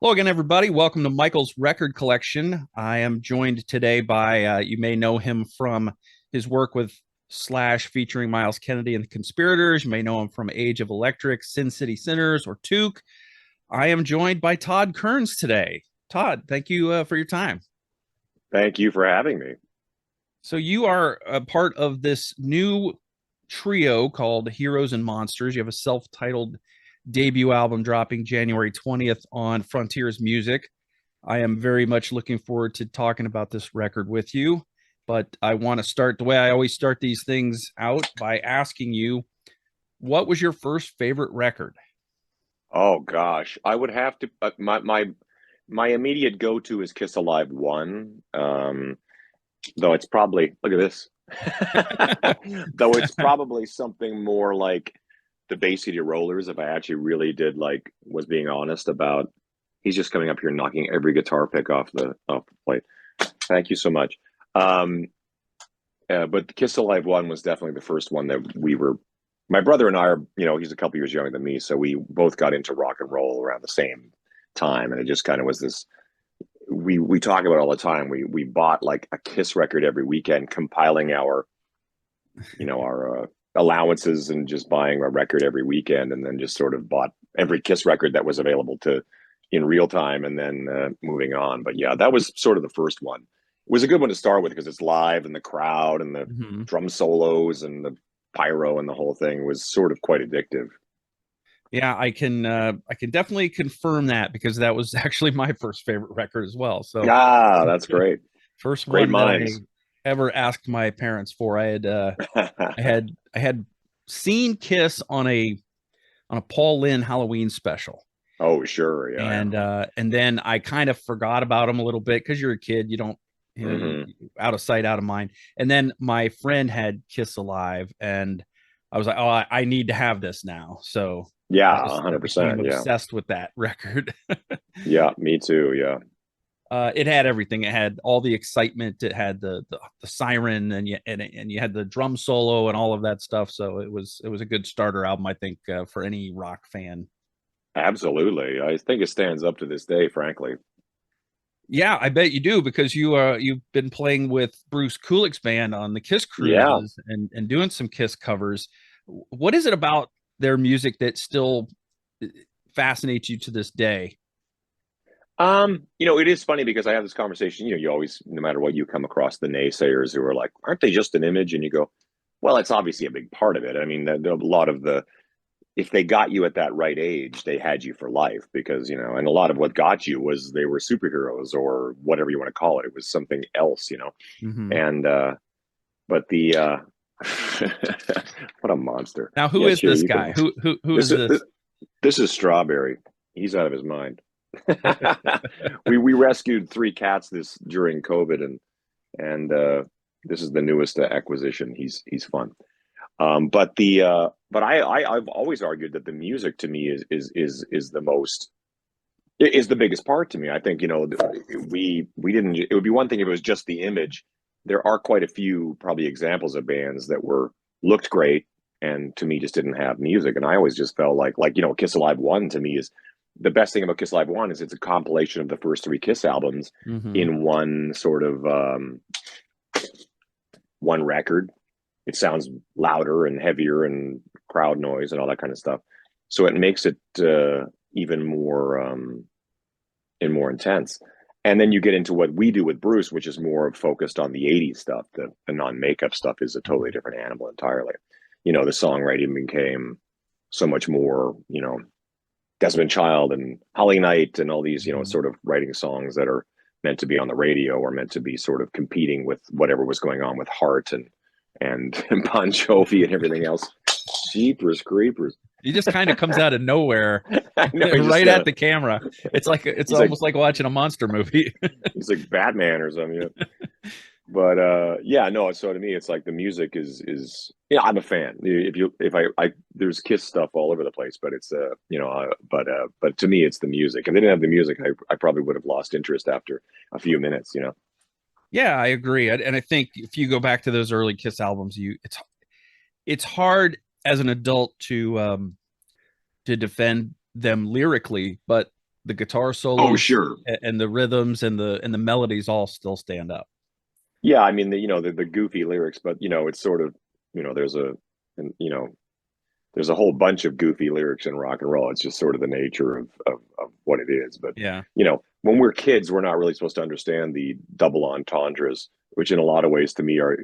Hello again, everybody. Welcome to Michael's Record Collection. I am joined today by, you may know him from his work with Slash featuring Myles Kennedy and the Conspirators. You may know him from Age of Electric, Sin City Sinners, or Took. I am joined by Todd Kerns today. Todd, thank you for your time. Thank you for having me. So you are a part of this new trio called Heroes and Monsters. You have a self-titled debut album dropping January 20th on Frontiers Music. I am very much looking forward to talking about this record with you, but I want to start the way I always start these things out by asking you, what was your first favorite record? Oh gosh, I would have to my immediate go-to is Kiss Alive 1. Though it's probably, look at this. Though it's probably something more like the Bay City Rollers, if I actually really did was being honest about. He's just coming up here knocking every guitar pick off the plate. Thank you so much. But Kiss Alive 1 was definitely the first one that we were. My brother and I are, he's a couple years younger than me, so we both got into rock and roll around the same time, and it just kind of was this. We talk about it all the time. We bought like a Kiss record every weekend, compiling our allowances and just buying a record every weekend, and then just sort of bought every Kiss record that was available in real time, and then moving on. But yeah, that was sort of the first one. It was a good one to start with because it's live and the crowd and the drum solos and the pyro and the whole thing was sort of quite addictive. Yeah, I can definitely confirm that because that was actually my first favorite record as well. So that's great. First great one minds. that I ever asked my parents for. I had seen Kiss on a Paul Lynde Halloween special. Oh, sure, yeah. And then I kind of forgot about him a little bit because you're a kid, you don't, out of sight, out of mind. And then my friend had Kiss Alive, and I was like, oh, I need to have this now. So yeah, 100%. Yeah, obsessed with that record. Yeah, me too. Yeah. It had everything. It had all the excitement. It had the siren, and you had the drum solo and all of that stuff. So it was a good starter album, I think, for any rock fan. Absolutely, I think it stands up to this day, frankly. Yeah, I bet you do, because you've been playing with Bruce Kulick's band on the KISS Cruises, and doing some KISS covers. What is it about their music that still fascinates you to this day? It is funny because I have this conversation, you always, no matter what, you come across the naysayers who are like, aren't they just an image? And you go, well, it's obviously a big part of it. I mean, a lot of if they got you at that right age, they had you for life, because, and a lot of what got you was they were superheroes or whatever you want to call it. It was something else, and, but what a monster. Now, who is this guy? Who is this? This is Strawberry. He's out of his mind. we rescued 3 cats during COVID, and this is the newest acquisition. He's fun. But I've always argued that the music to me is the biggest part to me. I think, we didn't, it would be one thing if it was just the image. There are quite a few probably examples of bands that looked great and to me just didn't have music. And I always just felt like Kiss Alive 1 to me is the best thing about Kiss Alive 1 is it's a compilation of the first 3 Kiss albums in one sort of one record. It sounds louder and heavier and crowd noise and all that kind of stuff. So it makes it even more intense. And then you get into what we do with Bruce, which is more focused on the 80s stuff. The non-makeup stuff is a totally different animal entirely. The songwriting became so much more, Desmond Child and Holly Knight and all these, sort of writing songs that are meant to be on the radio or meant to be sort of competing with whatever was going on with Heart and Bon Jovi and everything else. Jeepers creepers. He just kind of comes out of nowhere, right at the camera. It's almost like watching a monster movie. He's like Batman or something. But so to me, it's like the music is I'm a fan. There's Kiss stuff all over the place, but it's but to me it's the music. If they didn't have the music, I probably would have lost interest after a few minutes. Yeah, I agree. And I think if you go back to those early Kiss albums, it's hard as an adult to defend them lyrically, but the guitar Oh, solos sure. and the rhythms and the melodies all still stand up. Yeah, I mean, the goofy lyrics, but it's sort of, there's there's a whole bunch of goofy lyrics in rock and roll. It's just sort of the nature of what it is. But Yeah. when we're kids, we're not really supposed to understand the double entendres, which in a lot of ways to me are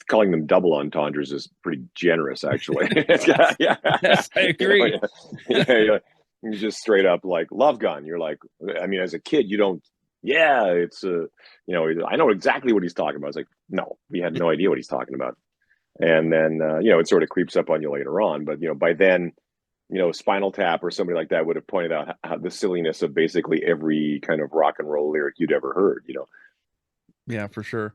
calling them double entendres is pretty generous, actually. Yeah. Yes, I agree. Yeah. You just straight up like Love Gun. You're like, I mean, as a kid, you don't. Yeah, it's I know exactly what he's talking about. It's like, no, we had no idea what he's talking about. And then it sort of creeps up on you later on. But by then, Spinal Tap or somebody like that would have pointed out how the silliness of basically every kind of rock and roll lyric you'd ever heard. Yeah, for sure.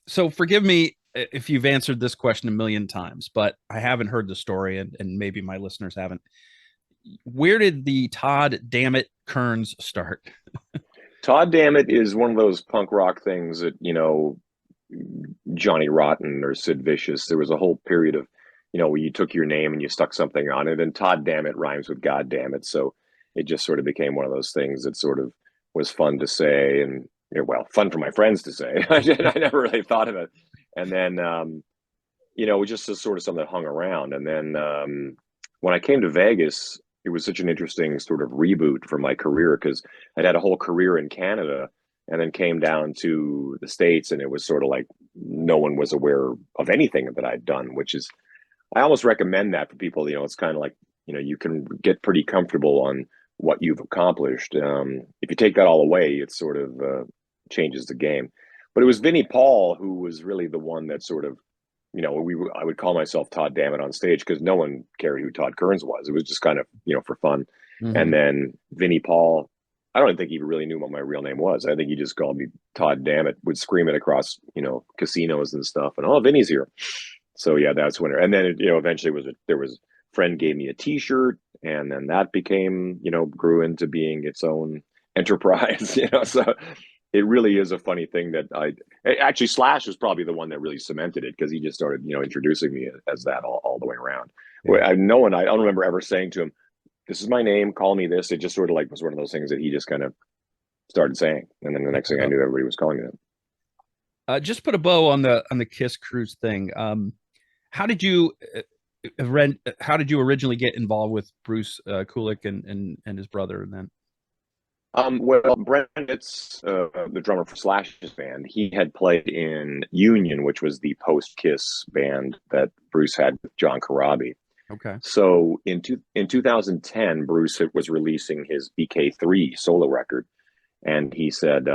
So forgive me if you've answered this question a million times, but I haven't heard the story, and maybe my listeners haven't. Where did the Todd Dammit Kerns start? Todd Dammit is one of those punk rock things that Johnny Rotten or Sid Vicious. There was a whole period of where you took your name and you stuck something on it, and Todd Dammit rhymes with God damn it, so it just sort of became one of those things that sort of was fun to say, and fun for my friends to say. I never really thought of it, and then it was just sort of something that hung around. And then when I came to Vegas, it was such an interesting sort of reboot for my career, because I'd had a whole career in Canada and then came down to the States, and it was sort of like no one was aware of anything that I'd done, which is, I almost recommend that for people. It's kind of like, you can get pretty comfortable on what you've accomplished. If you take that all away, it sort of changes the game. But it was Vinnie Paul who was really the one that sort of, I would call myself Todd Dammit on stage because no one cared who Todd Kerns was. It was just kind of, for fun. Mm-hmm. And then Vinnie Paul, I don't think he really knew what my real name was. I think he just called me Todd Dammit, would scream it across, casinos and stuff. And, oh, Vinny's here. So yeah, that's when, and then eventually there was friend gave me a T-shirt, and then that became, grew into being its own enterprise. So it really is a funny thing that actually Slash was probably the one that really cemented it, because he just started, introducing me as that all the way around. Yeah. I don't remember ever saying to him, "This is my name, call me this." It just sort of like was one of those things that he just kind of started saying, and then the next thing I knew, everybody was calling me that. Just put a bow on the KISS Kruise thing. How did you originally get involved with Bruce Kulick and his brother? And then, well, Brent, it's the drummer for Slash's band. He had played in Union, which was the post-KISS band that Bruce had with John Corabi. Okay. So in 2010, Bruce was releasing his BK3 solo record, and he said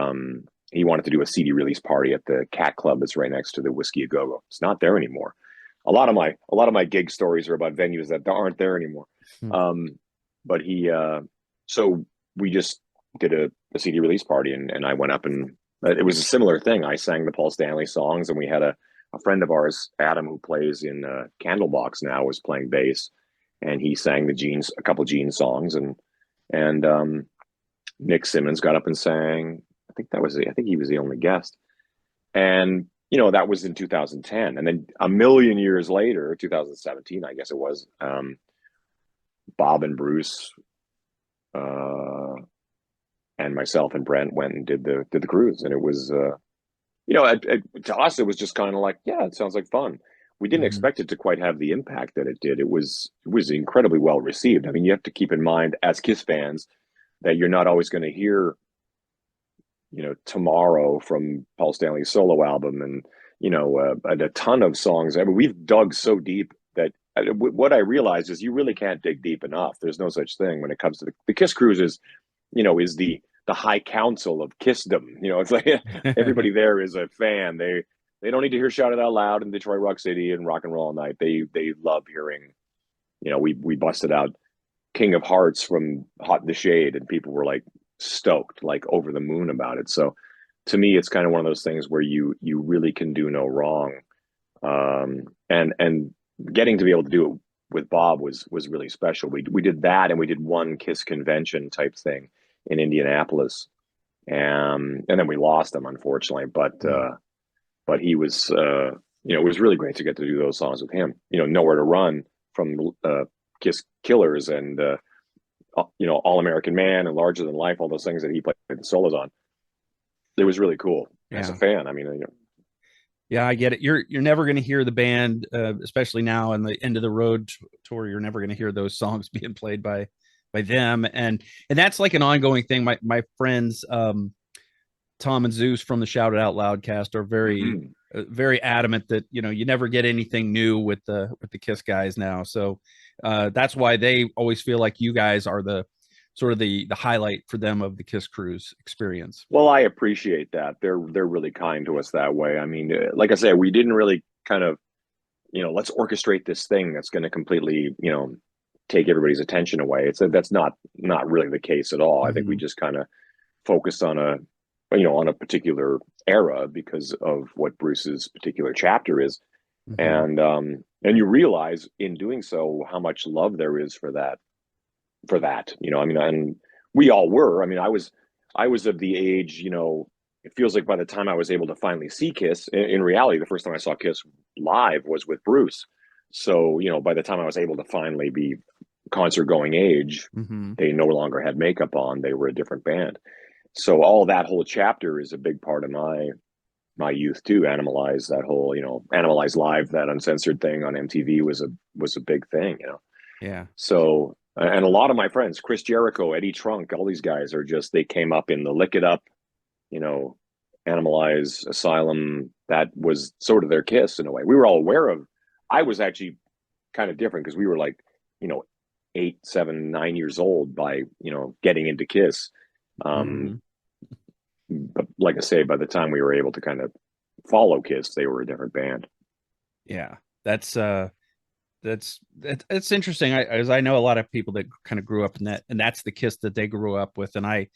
he wanted to do a CD release party at the Cat Club that's right next to the Whiskey A Go Go. It's not there anymore. A lot of my gig stories are about venues that aren't there anymore. But so we just did a CD release party, and I went up, and it was a similar thing. I sang the Paul Stanley songs, and we had a friend of ours, Adam, who plays in Candlebox now, was playing bass, and he sang a couple Gene songs, and Nick Simmons got up and sang. I think he was the only guest, and that was in 2010. And then a million years later, 2017, I guess it was, Bob and Bruce and myself and Brent went and did the cruise. And it was, to us, it was just kind of like, yeah, it sounds like fun. We didn't expect it to quite have the impact that it did. It was incredibly well received. I mean, you have to keep in mind as KISS fans that you're not always going to hear Tomorrow from Paul Stanley's solo album, and a ton of songs. I mean, we've dug so deep that what I realized is you really can't dig deep enough. There's no such thing when it comes to the KISS Kruise is the high council of Kissdom. It's like everybody there is a fan. They don't need to hear Shout It Out Loud in Detroit Rock City and Rock and Roll All Night. They love hearing, we busted out King of Hearts from Hot in the Shade, and people were like stoked, like over the moon about it. So to me, it's kind of one of those things where you really can do no wrong. And getting to be able to do it with Bob was really special. We did that, and we did one KISS convention type thing in Indianapolis, and then we lost him, unfortunately. But he was it was really great to get to do those songs with him. Nowhere to Run from KISS Killers, and All American Man and Larger Than Life, all those things that he played the solos on. It was really cool as a fan. I mean, yeah, I get it. You're never going to hear the band, especially now in the end of the road tour. You're never going to hear those songs being played by them, and that's like an ongoing thing. My friends, Tom and Zeus from the Shout It Out Loud cast, are very adamant that you never get anything new with the KISS guys now. So that's why they always feel like you guys are the sort of the highlight for them of the KISS Cruise experience. Well, I appreciate that. They're really kind to us that way. I mean, like I said, we didn't really kind of, let's orchestrate this thing that's going to completely, take everybody's attention away. That's not really the case at all. I think we just kind of focused on a particular era because of what Bruce's particular chapter is. And you realize in doing so how much love there is for that, I mean, and we all were. I mean, I was of the age, it feels like by the time I was able to finally see KISS, in reality, the first time I saw KISS live was with Bruce. So, by the time I was able to finally be concert going age, they no longer had makeup on. They were a different band. So all that whole chapter is a big part of my youth too. Animalize, that whole, Animalize Live, that uncensored thing on MTV was a big thing, Yeah. So, and a lot of my friends, Chris Jericho, Eddie Trunk, all these guys they came up in the Lick It Up, Animalize, Asylum. That was sort of their KISS in a way. We were all aware of. I was actually kind of different because we were like, 8, 7, 9 years old by, getting into KISS. But like I say, by the time we were able to kind of follow KISS, they were a different band. Yeah, that's interesting. I know a lot of people that kind of grew up in that, and that's the KISS that they grew up with. And I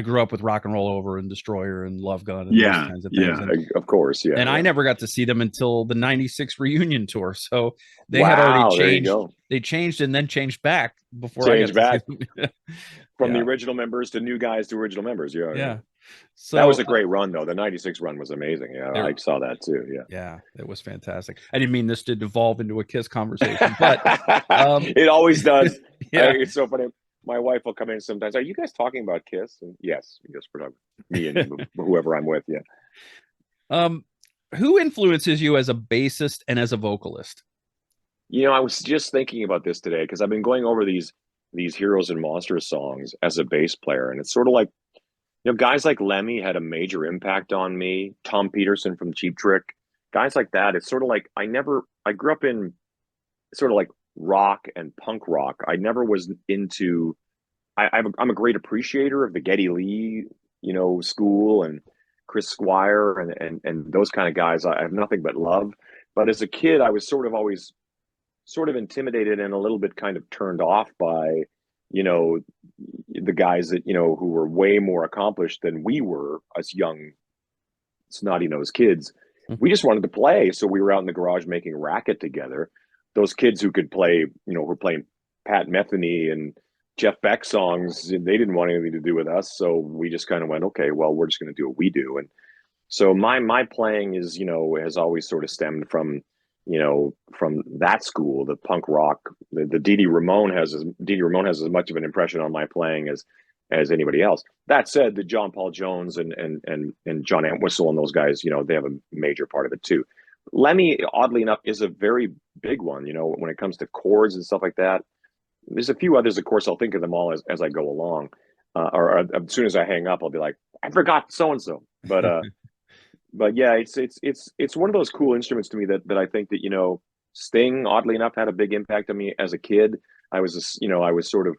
grew up with Rock and Roll Over and Destroyer and Love Gun and those kinds of things. And, of course, yeah. And I never got to see them until the '96 reunion tour. So they had already changed. They changed and then changed back before I got to see them. From the original members to new guys to original members. Yeah. So that was a great run, though. The '96 run was amazing. Yeah, I saw that too. Yeah, it was fantastic. I didn't mean this to devolve into a KISS conversation, but it always does. It's so funny. My wife will come in sometimes. Are you guys talking about KISS? And yes, we're talking me and whoever I'm with. Yeah. Who influences you as a bassist and as a vocalist? I was just thinking about this today because I've been going over these Heroes and Monsters songs as a bass player, and it's sort of like, guys like Lemmy had a major impact on me. Tom Peterson from Cheap Trick, guys like that. It's sort of like I grew up in sort of like rock and punk rock. I never was into. I'm a great appreciator of the Geddy Lee, school, and Chris Squire and those kind of guys. I have nothing but love. But as a kid, I was sort of always sort of intimidated and a little bit kind of turned off by, the guys that, who were way more accomplished than we were as young, snotty-nosed kids. We just wanted to play. So we were out in the garage making racket together. Those kids who could play, were playing Pat Metheny and Jeff Beck songs, they didn't want anything to do with us. So we just kind of went, okay, well, we're just going to do what we do. And so my playing is, has always sort of stemmed from, from that school, the punk rock. The Dee Ramone has as much of an impression on my playing as anybody else. That said, the John Paul Jones and John Entwistle and those guys, they have a major part of it too. Lemmy, oddly enough, is a very big one. When it comes to chords and stuff like that. There's a few others, of course. I'll think of them all as I go along, or as soon as I hang up, I'll be like, I forgot so and so. But yeah, it's one of those cool instruments to me that I think that Sting, oddly enough, had a big impact on me as a kid. I was sort of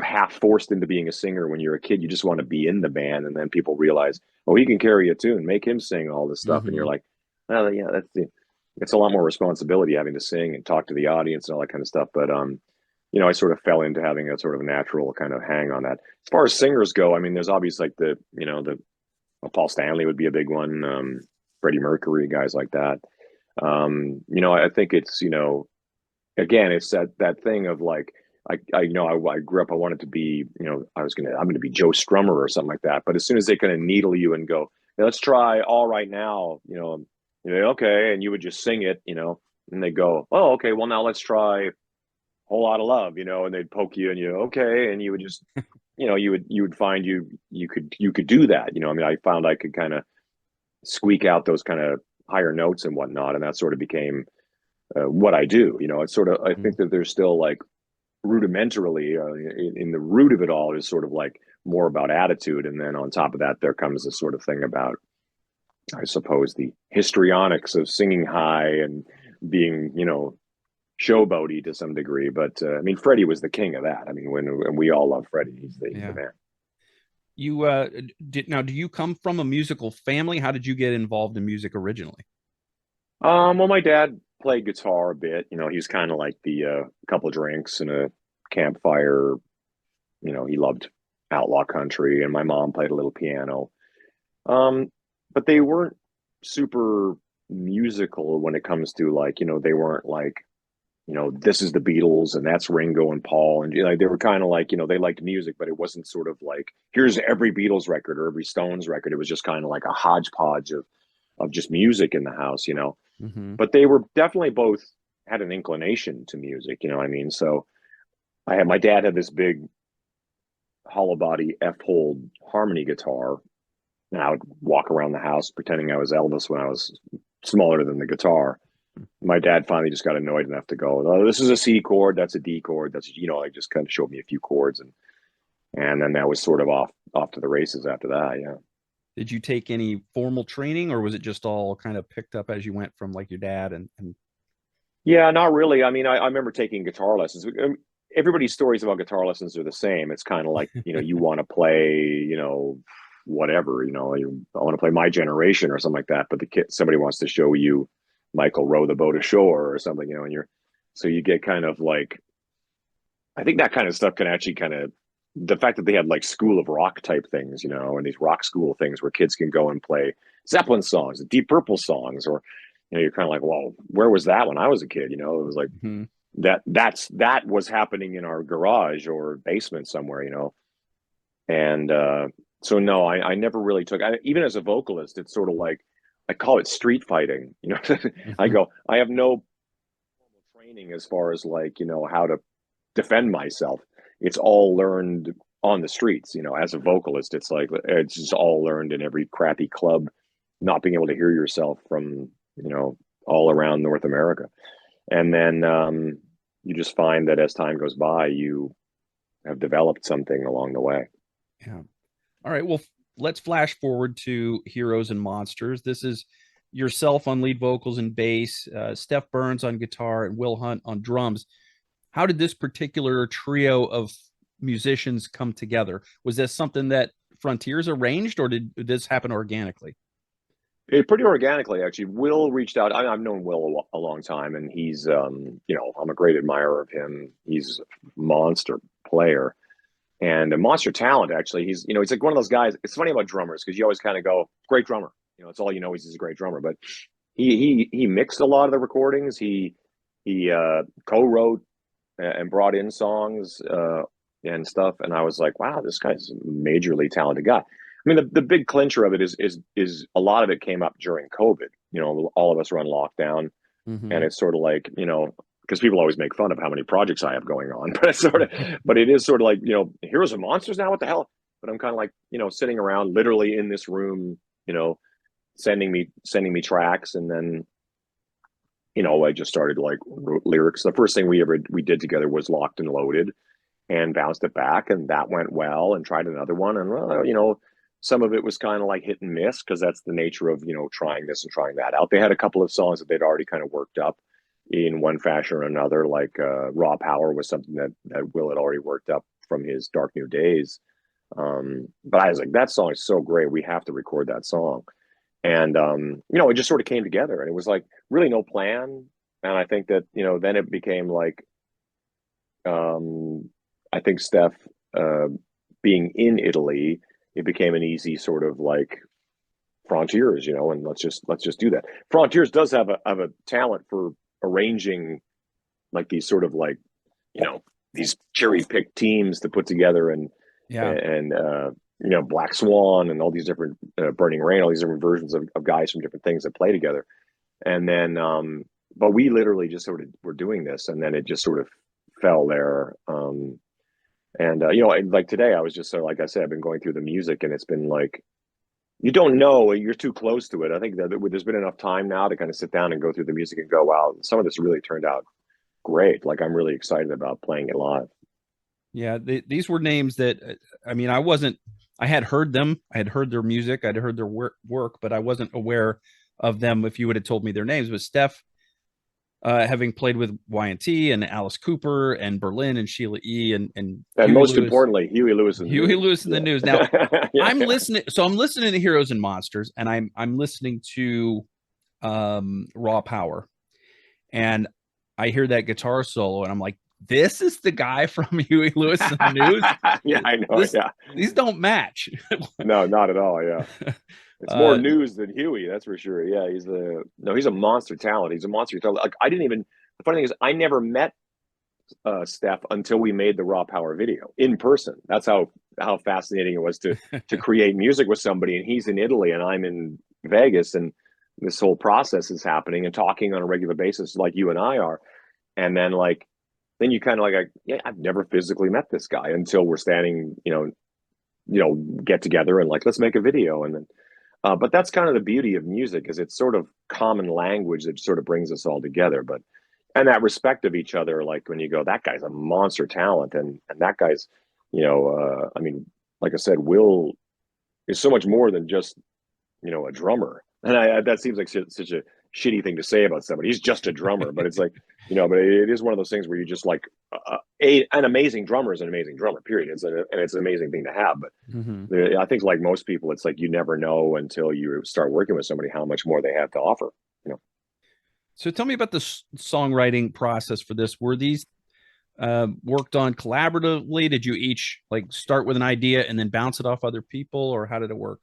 half forced into being a singer. When you're a kid, you just want to be in the band, and then people realize, oh, he can carry a tune, make him sing all this stuff, and you're like, well, yeah, it's a lot more responsibility having to sing and talk to the audience and all that kind of stuff. But I sort of fell into having a sort of natural kind of hang on that. As far as singers go, I mean, there's obviously like the Paul Stanley would be a big one, Freddie Mercury, guys like that. I think it's, again, it's that thing of like, I grew up, I wanted to be, I'm going to be Joe Strummer or something like that. But as soon as they kind of needle you and go, hey, let's try All Right Now, okay. And you would just sing it, and they go, oh, okay, well, now let's try whole lot of love, and they'd poke you and okay, and you would just, you would find you could do that. I mean, I found I could kind of squeak out those kind of higher notes and whatnot, and that sort of became what I do. It's sort of, I think that there's still like rudimentarily in the root of it all is sort of like more about attitude, and then on top of that there comes this sort of thing about, I suppose, the histrionics of singing high and being, showboaty to some degree. But I mean, Freddie was the king of that. I mean, when we all love Freddie, he's the man. You do you come from a musical family? How did you get involved in music originally? Well, my dad played guitar a bit. He's kind of like the couple drinks and a campfire. He loved outlaw country, and my mom played a little piano. But they weren't super musical when it comes to like, they weren't like, this is the Beatles and that's Ringo and Paul, and they were kind of like, they liked music, but it wasn't sort of like, here's every Beatles record or every Stones record. It was just kind of like a hodgepodge of just music in the house. But they were definitely both had an inclination to music, what I mean? So my dad had this big hollow body F-hold harmony guitar, and I would walk around the house pretending I was Elvis when I was smaller than the guitar. My dad finally just got annoyed enough to go, oh, this is a C chord, that's a D chord, that's, like just kind of showed me a few chords, and then that was sort of off to the races after that. Yeah. Did you take any formal training, or was it just all kind of picked up as you went from like your dad and Yeah, not really. I mean, I remember taking guitar lessons. Everybody's stories about guitar lessons are the same. It's kind of like, you want to play, whatever, I want to play My Generation or something like that, but somebody wants to show you Michael row the boat ashore or something, and so you get kind of like, I think that kind of stuff can actually kind of, the fact that they had like School of Rock type things, and these rock school things where kids can go and play Zeppelin songs, Deep Purple songs, or, you're kind of like, well, where was that when I was a kid? It was like that was happening in our garage or basement somewhere, and so no, I never really took, even as a vocalist, it's sort of like, I call it street fighting. I go, I have no training as far as like, how to defend myself. It's all learned on the streets. As a vocalist, it's like, it's just all learned in every crappy club, not being able to hear yourself from, all around North America. And then you just find that as time goes by, you have developed something along the way. Yeah. All right. Well, let's flash forward to Heroes and Monsters. This is yourself on lead vocals and bass, Stef Burns on guitar, and Will Hunt on drums. How did this particular trio of musicians come together? Was this something that Frontiers arranged, or did this happen organically? Pretty organically, actually. Will reached out. I've known Will a long time, and he's, I'm a great admirer of him. He's a monster player and a monster talent. Actually, he's like one of those guys. It's funny about drummers because you always kind of go, great drummer. It's all he's a great drummer. But he mixed a lot of the recordings. He co-wrote and brought in songs and stuff. And I was like, wow, this guy's a majorly talented guy. I mean, the big clincher of it is a lot of it came up during COVID. All of us were on lockdown, and it's sort of like, because people always make fun of how many projects I have going on, but it is sort of like, Heroes and Monsters now, what the hell? But I'm kind of like, sitting around literally in this room, sending me tracks, and then, I just started like wrote lyrics. The first thing we did together was Locked and Loaded, and bounced it back, and that went well, and tried another one, and some of it was kind of like hit and miss because that's the nature of trying this and trying that out. They had a couple of songs that they'd already kind of worked up in one fashion or another, like Raw Power was something that Will had already worked up from his Dark New Days. But I was like, that song is so great, we have to record that song. And it just sort of came together, and it was like really no plan. And I think that then it became like I think Stef being in Italy, it became an easy sort of like Frontiers, and let's just do that. Frontiers does have a talent for arranging like these sort of like, these cherry picked teams to put together, and Black Swan and all these different Burning Rain, all these different versions of guys from different things that play together. And then, but we literally just sort of were doing this, and then it just sort of fell there. And you know, like today, I was just so, like I said, I've been going through the music, and it's been like, you don't know, you're too close to it. I think that there's been enough time now to kind of sit down and go through the music and go, wow, some of this really turned out great. Like, I'm really excited about playing it live. Yeah, these were names that I mean, I wasn't. I had heard them. I had heard their music. I'd heard their work, but I wasn't aware of them. If you would have told me their names, but Stef, having played with Y&T and Alice Cooper and Berlin and Sheila E and And Huey most Lewis, importantly, Huey Lewis in the Huey news. Lewis in the Yeah. news. Now, Yeah. I'm listening. So I'm listening to Heroes and Monsters, and I'm listening to Raw Power, and I hear that guitar solo, and I'm like, this is the guy from Huey Lewis in the news. Yeah, I know. Yeah. These don't match. No, not at all. Yeah. It's more news than Huey, that's for sure. Yeah, he's a monster talent. He's a monster talent. Like, I didn't even, the funny thing is, I never met Stef until we made the Raw Power video in person. That's how fascinating it was to create music with somebody, and he's in Italy and I'm in Vegas, and this whole process is happening and talking on a regular basis like you and I are. And then then you kind of like, yeah, I've never physically met this guy until we're standing, get together and like, let's make a video. And then but that's kind of the beauty of music, is it's sort of common language that sort of brings us all together. But and that respect of each other, like when you go, that guy's a monster talent, and that guy's, I mean, like I said, Will is so much more than just a drummer. And that seems like such a shitty thing to say about somebody. He's just a drummer, but it's like, but it is one of those things where you just like an amazing drummer is an amazing drummer, period. And it's an amazing thing to have. But I think, like most people, it's like you never know until you start working with somebody how much more they have to offer. So tell me about the songwriting process for this. Were these worked on collaboratively? Did you each like start with an idea and then bounce it off other people, or how did it work?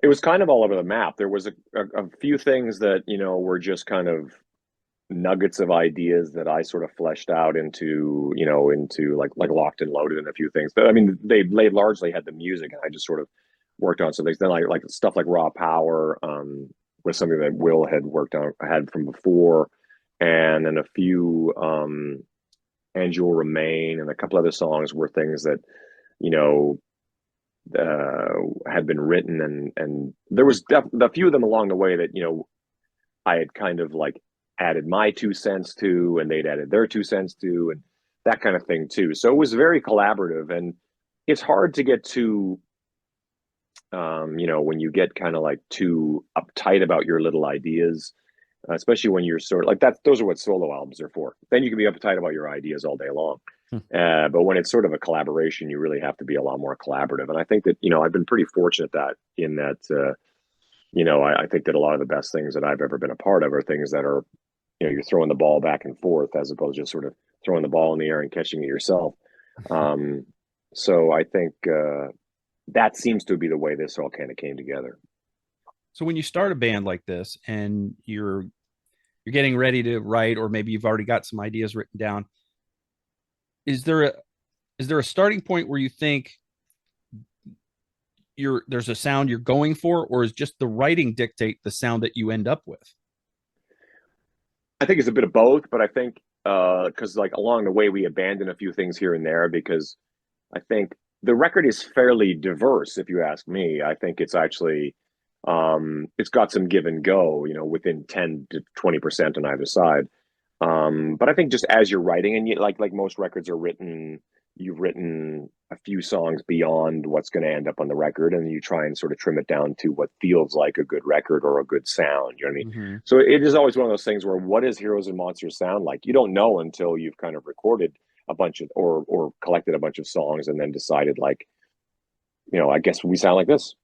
It was kind of all over the map. There was a few things that, were just kind of nuggets of ideas that I sort of fleshed out into like Locked and Loaded, and a few things. But I mean, they largely had the music, and I just sort of worked on some things. Then like stuff like Raw Power was something that Will had from before, and then a few And You'll Remain and a couple other songs were things that had been written, and there was a few of them along the way that I had kind of like added my 2 cents to, and they'd added their 2 cents to, and that kind of thing too. So it was very collaborative, and it's hard to get too when you get kind of like too uptight about your little ideas, especially when you're sort of like that. Those are what solo albums are for. Then you can be uptight about your ideas all day long. But when it's sort of a collaboration, you really have to be a lot more collaborative. And I think that, I've been pretty fortunate I think that a lot of the best things that I've ever been a part of are things that are, you're throwing the ball back and forth as opposed to just sort of throwing the ball in the air and catching it yourself. So I think that seems to be the way this all kind of came together. So when you start a band like this and you're getting ready to write, or maybe you've already got some ideas written down, is there a starting point where you think there's a sound you're going for, or is just the writing dictate the sound that you end up with? I think it's a bit of both, but I think because like along the way we abandoned a few things here and there, because I think the record is fairly diverse. If you ask me, I think it's actually it's got some give and go, within 10 to 20% on either side. But I think just as you're writing, and like most records are written, you've written a few songs beyond what's going to end up on the record, and you try and sort of trim it down to what feels like a good record or a good sound. You know what I mean? Mm-hmm. So it is always one of those things where, what does Heroes and Monsters sound like? You don't know until you've kind of recorded a bunch of or collected a bunch of songs, and then decided, like, I guess we sound like this.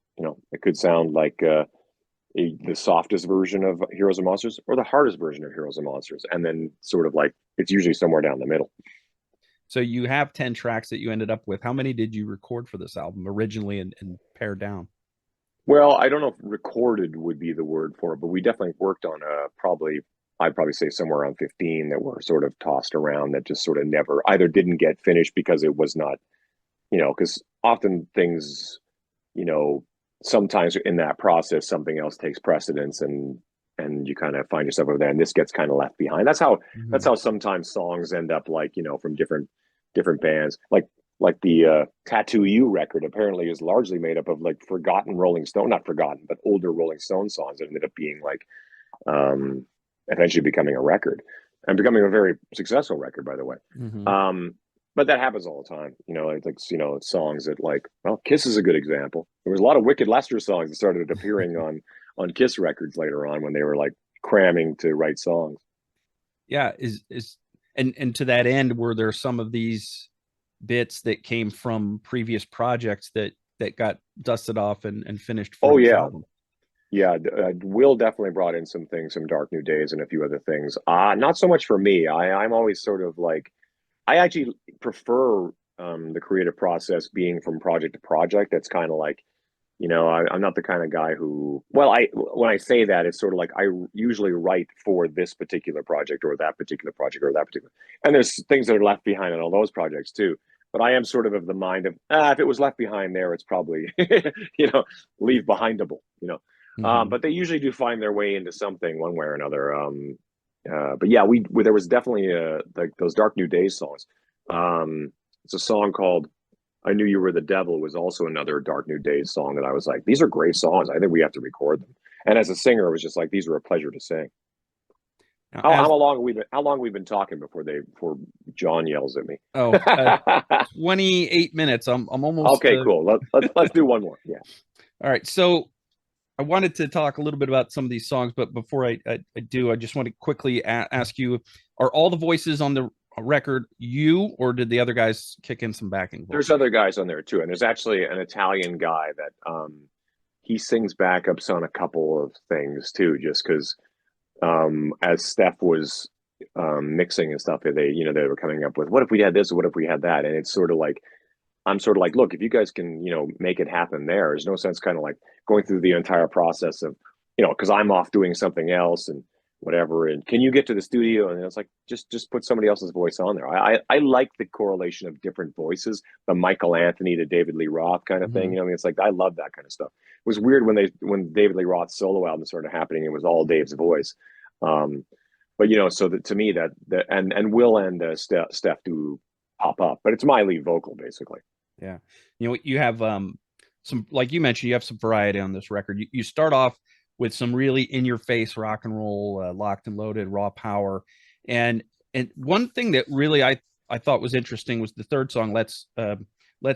It could sound like the softest version of Heroes and Monsters or the hardest version of Heroes and Monsters, and then sort of like it's usually somewhere down the middle. So you have 10 tracks that you ended up with. How many did you record for this album originally and pare down? Well, I don't know if recorded would be the word for it, but we definitely worked on I'd probably say somewhere around 15 that were sort of tossed around, that just sort of never either didn't get finished because it was not, because often things, sometimes in that process, something else takes precedence, and and you kind of find yourself over there, and this gets kind of left behind. That's how Mhm. sometimes songs end up, like, from different bands. Like the Tattoo You record apparently is largely made up of like forgotten Rolling Stone, not forgotten, but older Rolling Stone songs that ended up being like um, eventually becoming a record, and becoming a very successful record, by the way. Mhm. But that happens all the time. Songs that, like, well, Kiss is a good example. There was a lot of Wicked Lester songs that started appearing on Kiss records later on, when they were like cramming to write songs. Yeah, is and to that end, were there some of these bits that came from previous projects that got dusted off and finished for Oh this yeah, album? yeah. Will definitely brought in some things, some Dark New Days, and a few other things. Not so much for me. I'm always sort of like, I actually prefer the creative process being from project to project. That's kind of like, I'm not the kind of guy who, well, when I say that, it's sort of like I usually write for this particular project or that particular project or that particular, and there's things that are left behind on all those projects too. But I am sort of the mind of, if it was left behind there, it's probably, leave behindable, Mhm. But they usually do find their way into something one way or another. But yeah, there was definitely like those Dark New Days songs. It's a song called I Knew You Were the Devil, was also another Dark New Days song that I was like, these are great songs. I think we have to record them. And as a singer, it was just like, these were a pleasure to sing. Now, How as long have we been? How long have we been talking before John yells at me? oh, 28 minutes. I'm almost Okay, cool. Let's do one more. Yeah. all right. So I wanted to talk a little bit about some of these songs, but before I do, I just want to quickly ask you: are all the voices on the record you, or did the other guys kick in some backing There's vocals? other guys on there too, and there's actually an Italian guy that he sings backups on a couple of things too, just because as Stef was mixing and stuff, they were coming up with, what if we had this or what if we had that, and it's sort of like, I'm sort of like, look, if you guys can, make it happen there's no sense kind of like going through the entire process of, because I'm off doing something else and whatever. And can you get to the studio? And it's like, just put somebody else's voice on there. I like the correlation of different voices, the Michael Anthony to David Lee Roth kind of thing. Mhm. It's like, I love that kind of stuff. It was weird when David Lee Roth's solo album started happening, it was all Dave's voice. Um, but so that, to me, that and Will and Stef do pop up, but it's my lead vocal basically. Yeah. You have some, like you mentioned, you have some variety on this record. You start off with some really in your face rock and roll, locked and loaded, raw power. And one thing that really I thought was interesting was the third song, Let's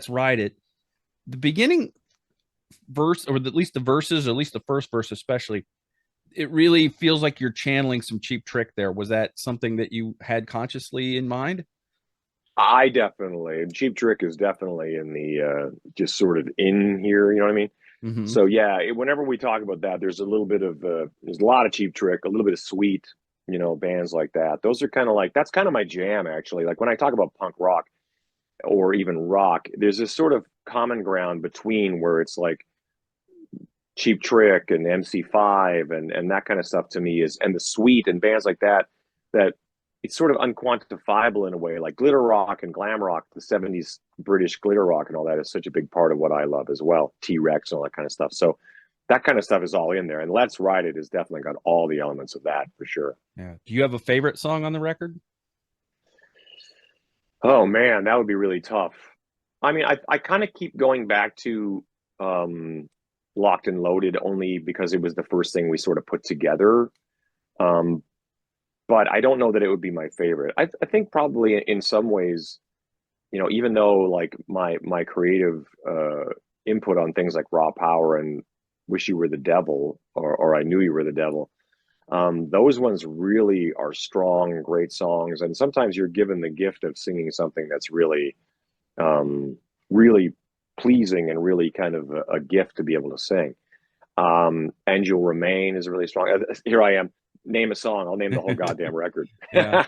Ride It. The beginning verse, or at least the verses, or at least the first verse especially, it really feels like you're channeling some Cheap Trick there. Was that something that you had consciously in mind? I definitely, Cheap Trick is definitely in the just sort of in here, you know what I mean? Mm-hmm. So yeah, whenever we talk about that, there's a little bit of there's a lot of Cheap Trick, a little bit of Sweet, bands like that. Those are kind of like, that's kind of my jam actually. Like when I talk about punk rock or even rock, there's this sort of common ground between where it's like Cheap Trick and MC5 and that kind of stuff, to me, is, and the Sweet and bands like that, that it's sort of unquantifiable in a way. Like glitter rock and glam rock, the 70s British glitter rock and all that is such a big part of what I love as well. T-Rex and all that kind of stuff. So that kind of stuff is all in there. And Let's Ride It has definitely got all the elements of that for sure. Yeah. Do you have a favorite song on the record? Oh man, that would be really tough. I mean, I kind of keep going back to Locked and Loaded, only because it was the first thing we sort of put together. Um, but I don't know that it would be my favorite. I think probably in some ways, even though like my creative input on things like Raw Power and Wish You Were the Devil, or I Knew You Were the Devil, those ones really are strong, great songs. And sometimes you're given the gift of singing something that's really, really pleasing and really kind of a gift to be able to sing. And You'll Remain is really strong. Here I am. Name a song. I'll name the whole goddamn record. Yeah.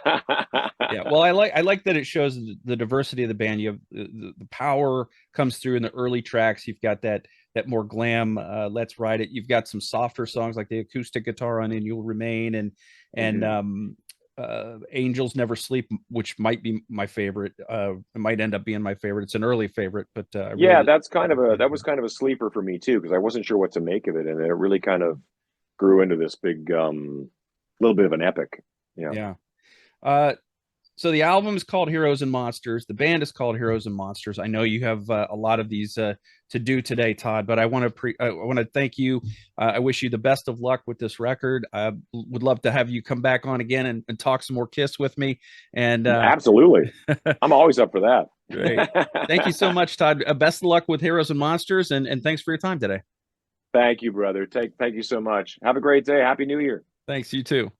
Yeah. Well, I like that it shows the diversity of the band. You have the power comes through in the early tracks. You've got that more glam, Let's Ride It. You've got some softer songs like the acoustic guitar on And You'll Remain, and Mhm. Angels Never Sleep, which might be my favorite. It might end up being my favorite. It's an early favorite, but I Yeah, really that was kind of a sleeper for me too, because I wasn't sure what to make of it, and it really kind of grew into this big, little bit of an epic. Yeah. Yeah. So the album is called Heroes and Monsters. The band is called Heroes and Monsters. I know you have a lot of these to do today, Todd, but I want to thank you. I wish you the best of luck with this record. I would love to have you come back on again and talk some more KISS with me. And absolutely, I'm always up for that. Great. Thank you so much, Todd. Best of luck with Heroes and Monsters, and thanks for your time today. Thank you, brother. Thank you so much. Have a great day. Happy New Year. Thanks. You too.